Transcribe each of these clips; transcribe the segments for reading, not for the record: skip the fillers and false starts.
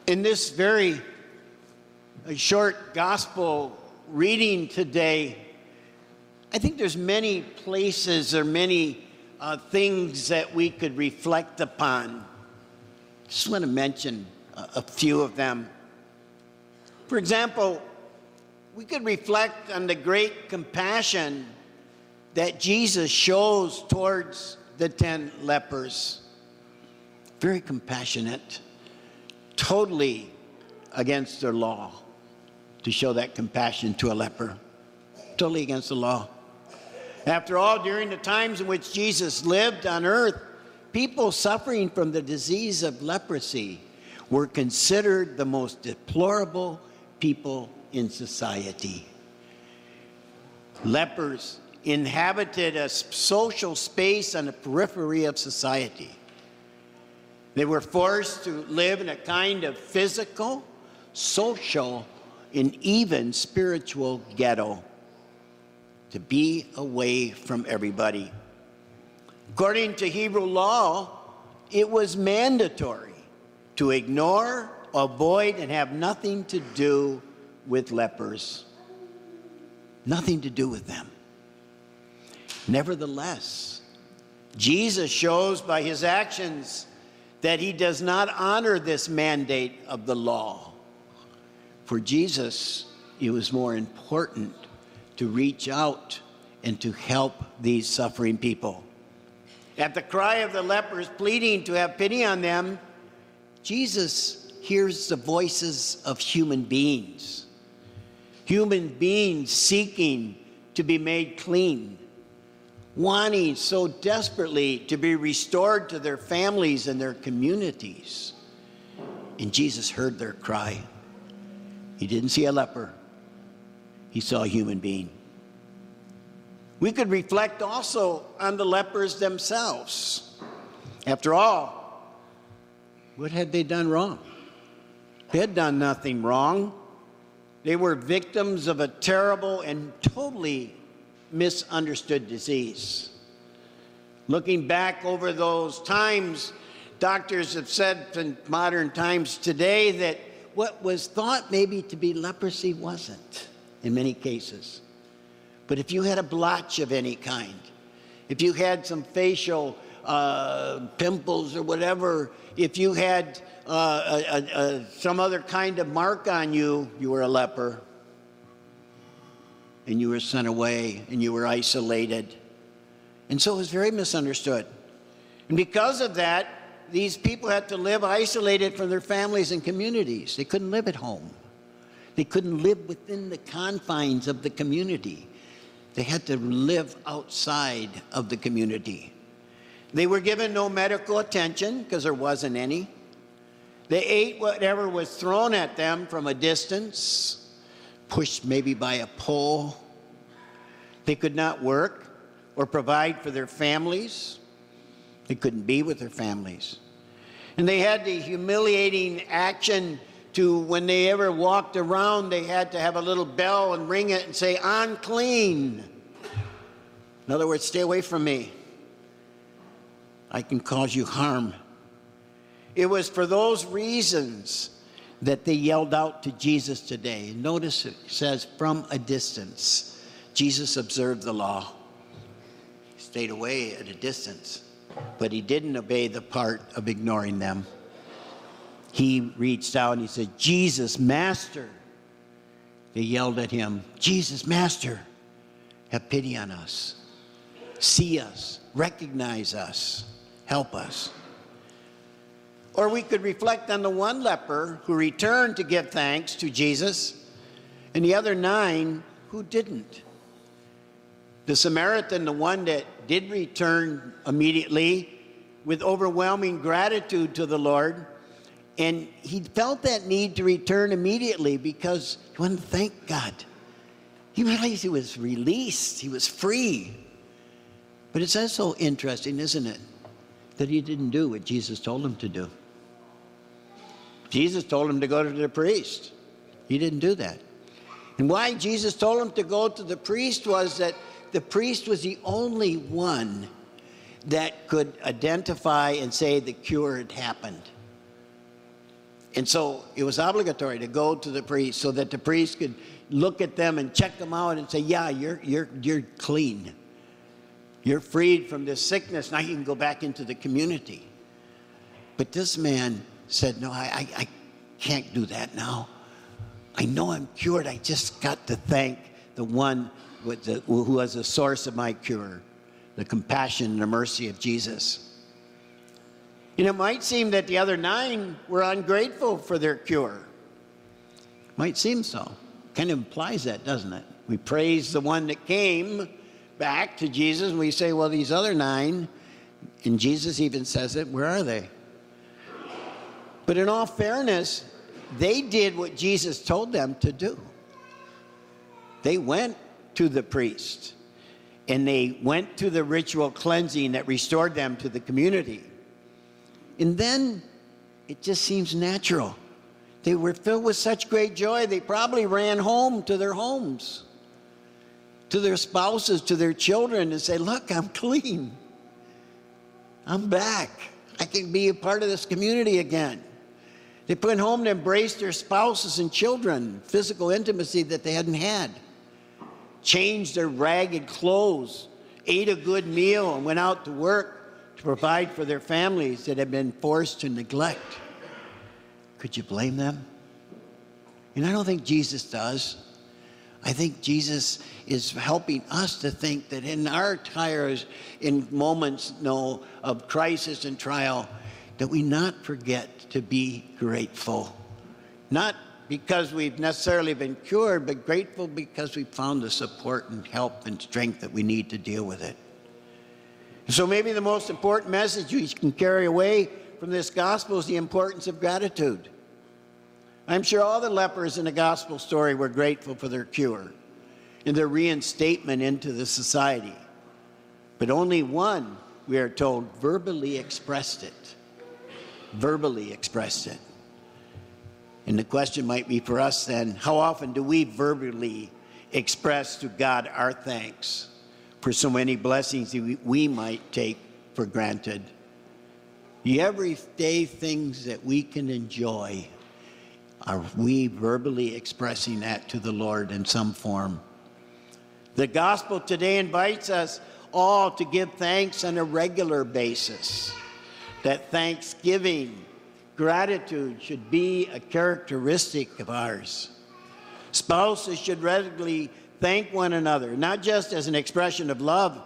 In this very short gospel reading today, I think there's many places or many things that we could reflect upon. Just want to mention a few of them. For example, we could reflect on the great compassion that Jesus shows towards the 10 lepers. Very compassionate, totally against their law to show that compassion to a leper. Totally against the law. After all, during the times in which Jesus lived on earth, people suffering from the disease of leprosy were considered the most deplorable people in society. Lepers inhabited a social space on the periphery of society. They were forced to live in a kind of physical, social, and even spiritual ghetto, to be away from everybody. According to Hebrew law, it was mandatory to ignore, avoid, and have nothing to do with lepers. Nothing to do with them. Nevertheless, Jesus shows by his actions that he does not honor this mandate of the law. For Jesus, it was more important to reach out and to help these suffering people. At the cry of the lepers pleading to have pity on them, Jesus hears the voices of human beings seeking to be made clean, wanting so desperately to be restored to their families and their communities. And Jesus heard their cry. He didn't see a leper. He saw a human being. We could reflect also on the lepers themselves. After all, what had they done wrong? They had done nothing wrong. They were victims of a terrible and totally misunderstood disease. Looking back over those times, doctors have said in modern times today that what was thought maybe to be leprosy wasn't in many cases. But if you had a blotch of any kind, if you had some facial pimples or whatever, if you had some other kind of mark on you, you were a leper. And you were sent away, and you were isolated. And so it was very misunderstood. And because of that, these people had to live isolated from their families and communities. They couldn't live at home. They couldn't live within the confines of the community. They had to live outside of the community. They were given no medical attention because there wasn't any. They ate whatever was thrown at them from a distance, pushed maybe by a pole. They could not work or provide for their families. They couldn't be with their families. And they had the humiliating action to, when they ever walked around, they had to have a little bell and ring it and say, unclean. In other words, stay away from me. I can cause you harm. It was for those reasons that they yelled out to Jesus today. Notice it says, from a distance. Jesus observed the law. He stayed away at a distance, but he didn't obey the part of ignoring them. He reached out and he said, Jesus, Master. They yelled at him, Jesus, Master, have pity on us. See us, recognize us, help us. Or we could reflect on the one leper who returned to give thanks to Jesus and the other 9 who didn't. The Samaritan, the one that did return immediately with overwhelming gratitude to the Lord, and he felt that need to return immediately because he wanted to thank God. He realized he was released, he was free. But it's also interesting, isn't it, that he didn't do what Jesus told him to do. Jesus told him to go to the priest. He didn't do that. And why Jesus told him to go to the priest was that the priest was the only one that could identify and say the cure had happened. And so it was obligatory to go to the priest so that the priest could look at them and check them out and say, yeah, you're clean. You're freed from this sickness. Now you can go back into the community. But this man said, no, I can't do that now. I know I'm cured. I just got to thank the one who was the source of my cure, the compassion and the mercy of Jesus. And it might seem that the other 9 were ungrateful for their cure. Might seem so. Kind of implies that, doesn't it? We praise the one that came back to Jesus, and we say, well, these other 9, and Jesus even says it, where are they? But in all fairness, they did what Jesus told them to do. They went to the priest, and they went to the ritual cleansing that restored them to the community. And then it just seems natural. They were filled with such great joy, they probably ran home to their homes, to their spouses, to their children, and say, look, I'm clean. I'm back. I can be a part of this community again. They went home to embrace their spouses and children, physical intimacy that they hadn't had. Changed their ragged clothes, ate a good meal, and went out to work to provide for their families that had been forced to neglect. Could you blame them? And I don't think Jesus does. I think Jesus is helping us to think that in our times, in moments of crisis and trial, that we not forget to be grateful. Not because we've necessarily been cured, but grateful because we found the support and help and strength that we need to deal with it. So maybe the most important message we can carry away from this gospel is the importance of gratitude. I'm sure all the lepers in the gospel story were grateful for their cure and their reinstatement into the society. But only one, we are told, verbally expressed it. Verbally expressed it. And the question might be for us then, how often do we verbally express to God our thanks for so many blessings that we might take for granted? The everyday things that we can enjoy, are we verbally expressing that to the Lord in some form? The gospel today invites us all to give thanks on a regular basis. That thanksgiving, gratitude should be a characteristic of ours. Spouses should regularly thank one another, not just as an expression of love,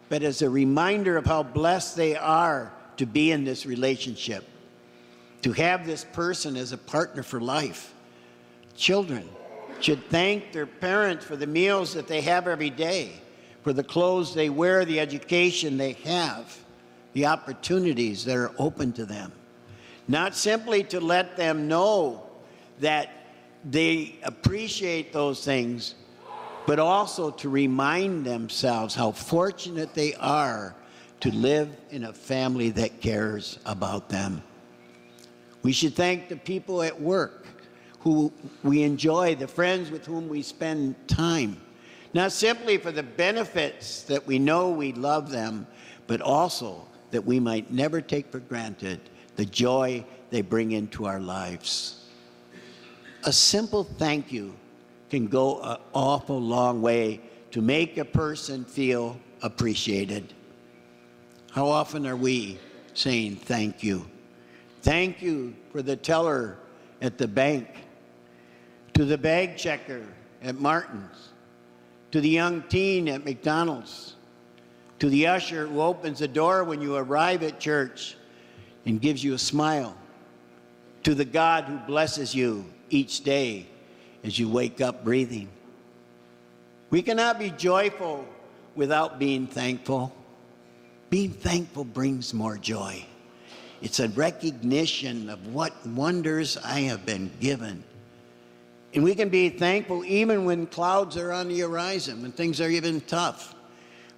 but as a reminder of how blessed they are to be in this relationship, to have this person as a partner for life. Children should thank their parents for the meals that they have every day, for the clothes they wear, the education they have, the opportunities that are open to them. Not simply to let them know that they appreciate those things, but also to remind themselves how fortunate they are to live in a family that cares about them. We should thank the people at work who we enjoy, the friends with whom we spend time, not simply for the benefits that we know we love them, but also that we might never take for granted the joy they bring into our lives. A simple thank you can go an awful long way to make a person feel appreciated. How often are we saying thank you? Thank you for the teller at the bank, to the bag checker at Martin's, to the young teen at McDonald's, to the usher who opens the door when you arrive at church and gives you a smile, to the God who blesses you each day as you wake up breathing. We cannot be joyful without being thankful. Being thankful brings more joy. It's a recognition of what wonders I have been given. And we can be thankful even when clouds are on the horizon, when things are even tough.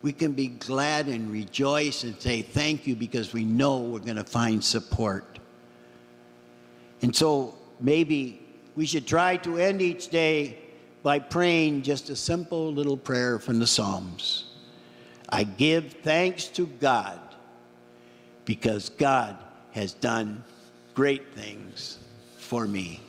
We can be glad and rejoice and say thank you because we know we're going to find support. And so maybe we should try to end each day by praying just a simple little prayer from the Psalms. I give thanks to God because God has done great things for me.